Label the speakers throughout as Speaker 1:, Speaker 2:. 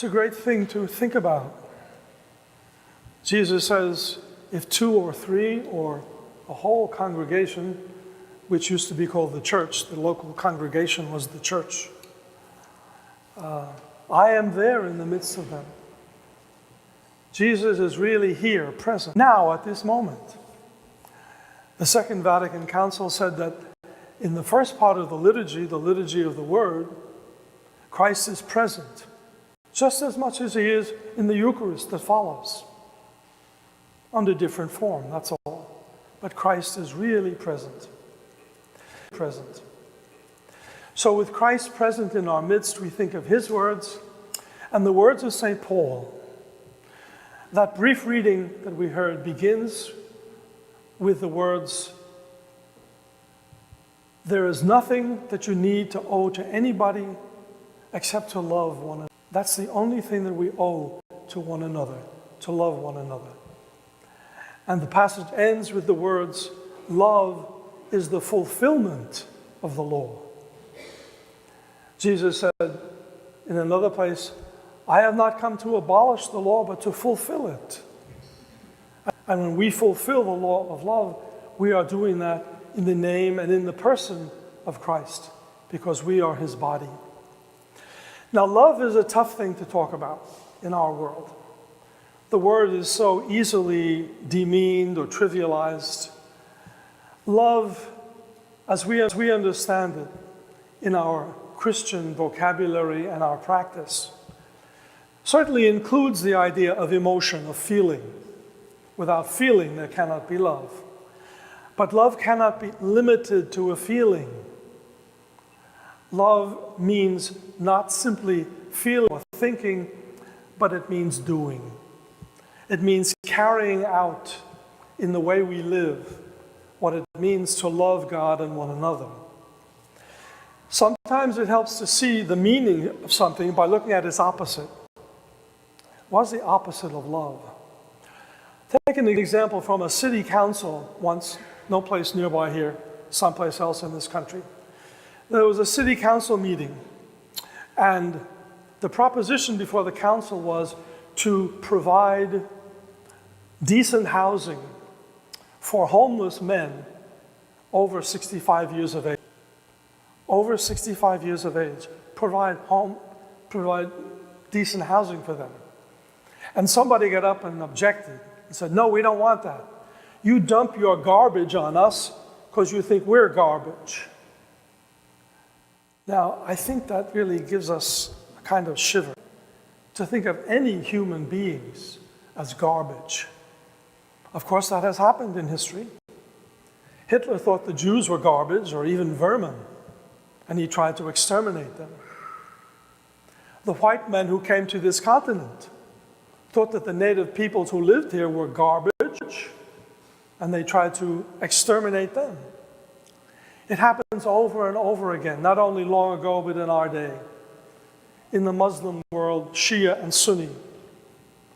Speaker 1: It's a great thing to think about. Jesus says, if 2 or 3 or a whole congregation, which used to be called the church, the local congregation was the church, I am there in the midst of them. Jesus is really here, present, now at this moment. The Second Vatican Council said that in the first part of the liturgy of the Word, Christ is present, just as much as he is in the Eucharist that follows, under different form, that's all. But Christ is really present. Present. So with Christ present in our midst, we think of his words and the words of St. Paul. That brief reading that we heard begins with the words, "There is nothing that you need to owe to anybody except to love one another." That's the only thing that we owe to one another, to love one another. And the passage ends with the words, "Love is the fulfillment of the law." Jesus said in another place, "I have not come to abolish the law, but to fulfill it." And when we fulfill the law of love, we are doing that in the name and in the person of Christ, because we are his body. Now, love is a tough thing to talk about in our world. The word is so easily demeaned or trivialized. Love, as we understand it in our Christian vocabulary and our practice, certainly includes the idea of emotion, of feeling. Without feeling, there cannot be love. But love cannot be limited to a feeling. Love means not simply feeling or thinking, but it means doing. It means carrying out in the way we live what it means to love God and one another. Sometimes it helps to see the meaning of something by looking at its opposite. What's the opposite of love? Take an example from a city council once, no place nearby here, someplace else in this country. There was a city council meeting, and the proposition before the council was to provide decent housing for homeless men over 65 years of age. Over 65 years of age, provide decent housing for them. And somebody got up and objected and said, "No, we don't want that. You dump your garbage on us because you think we're garbage." Now, I think that really gives us a kind of shiver to think of any human beings as garbage. Of course, that has happened in history. Hitler thought the Jews were garbage or even vermin, and he tried to exterminate them. The white men who came to this continent thought that the native peoples who lived here were garbage, and they tried to exterminate them. It happens over and over again, not only long ago, but in our day. In the Muslim world, Shia and Sunni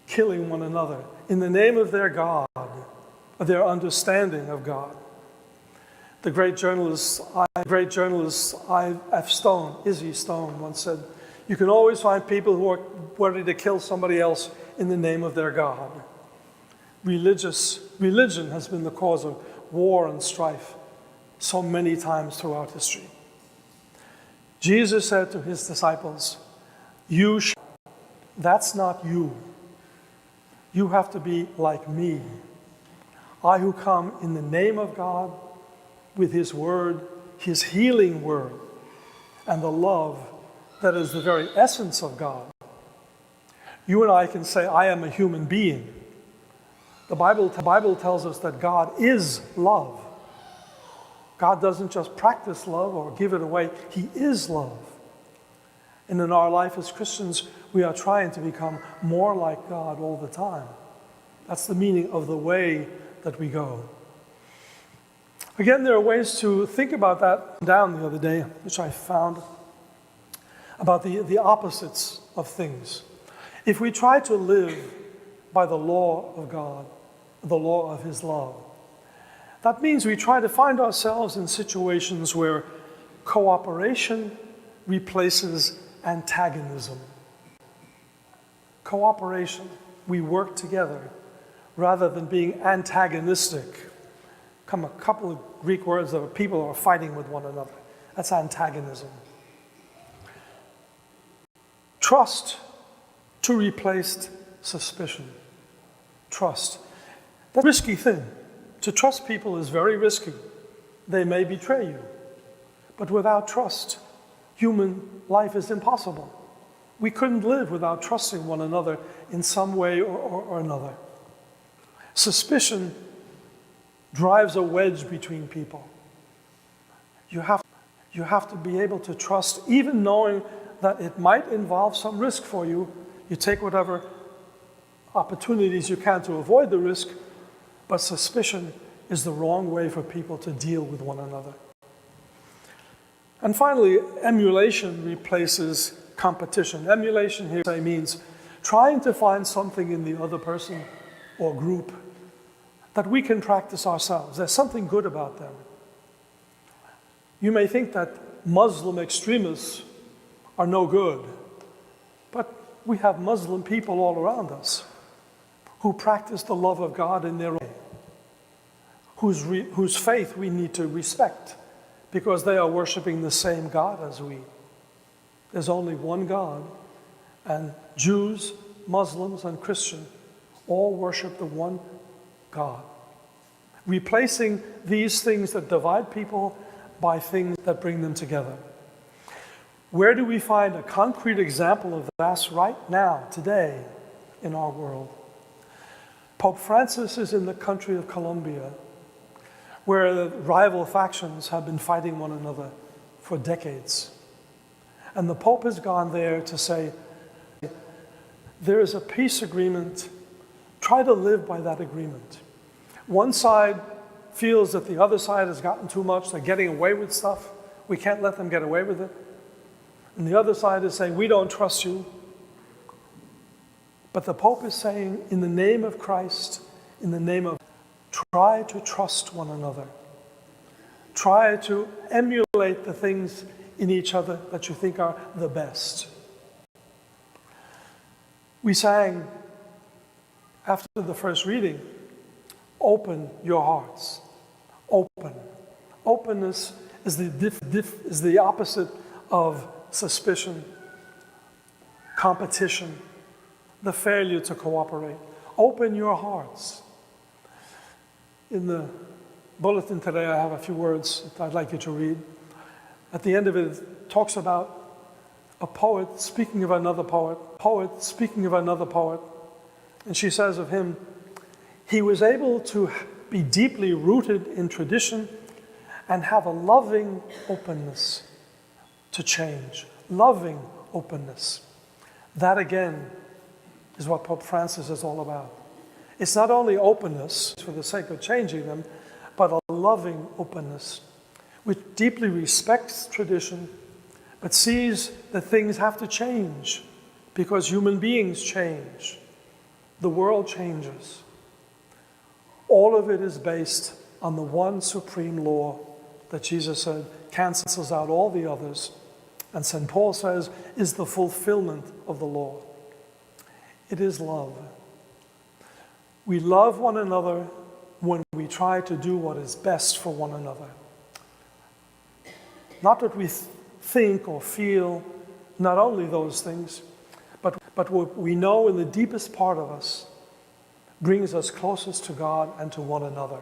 Speaker 1: killing one another in the name of their God, of their understanding of God. The great journalist Izzy Stone once said, "You can always find people who are ready to kill somebody else in the name of their God." Religion has been the cause of war and strife so many times throughout history. Jesus said to his disciples, that's not you. You have to be like me. I who come in the name of God, with his word, his healing word, and the love that is the very essence of God. You and I can say, "I am a human being." The Bible tells us that God is love. God doesn't just practice love or give it away. He is love. And in our life as Christians, we are trying to become more like God all the time. That's the meaning of the way that we go. Again, there are ways to think about that down the other day, which I found, about the opposites of things. If we try to live by the law of God, the law of his love, that means we try to find ourselves in situations where cooperation replaces antagonism. cooperation. We work together rather than being antagonistic. Come a couple of Greek words that people are fighting with one another. That's antagonism. Trust to replace suspicion. Trust. That's a risky thing. To trust people is very risky. They may betray you. But without trust, human life is impossible. We couldn't live without trusting one another in some way or another. Suspicion drives a wedge between people. You have to be able to trust, even knowing that it might involve some risk for you. You take whatever opportunities you can to avoid the risk, but suspicion is the wrong way for people to deal with one another. And finally, emulation replaces competition. Emulation here means trying to find something in the other person or group that we can practice ourselves. There's something good about them. You may think that Muslim extremists are no good, but we have Muslim people all around us who practice the love of God in their own way, whose faith we need to respect because they are worshiping the same God as we. There's only one God, and Jews, Muslims, and Christians all worship the one God. Replacing these things that divide people by things that bring them together. Where do we find a concrete example of that right now, today, in our world? Pope Francis is in the country of Colombia, where the rival factions have been fighting one another for decades. And the Pope has gone there to say, there is a peace agreement, try to live by that agreement. One side feels that the other side has gotten too much, they're getting away with stuff, we can't let them get away with it. And the other side is saying, we don't trust you. But the Pope is saying, in the name of Christ, in the name of, try to trust one another. Try to emulate the things in each other that you think are the best. We sang, after the first reading, open your hearts. Open. Openness is the opposite of suspicion, competition, the failure to cooperate. Open your hearts. In the bulletin today, I have a few words that I'd like you to read. At the end of it, it talks about a poet speaking of another poet, and she says of him, he was able to be deeply rooted in tradition and have a loving openness to change. Loving openness. That again is what Pope Francis is all about. It's not only openness for the sake of changing them, but a loving openness which deeply respects tradition, but sees that things have to change because human beings change. The world changes. All of it is based on the one supreme law that Jesus said cancels out all the others, and St. Paul says is the fulfillment of the law. It is love. We love one another when we try to do what is best for one another. Not that we think or feel, not only those things, but what we know in the deepest part of us brings us closest to God and to one another.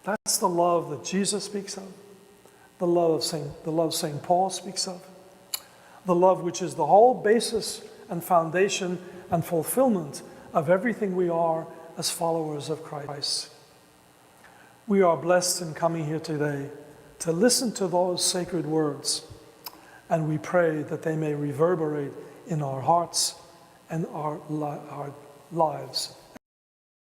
Speaker 1: That's the love that Jesus speaks of, the love St. Paul speaks of, the love which is the whole basis and foundation and fulfillment of everything we are as followers of Christ. We are blessed in coming here today to listen to those sacred words, and we pray that they may reverberate in our hearts and our lives.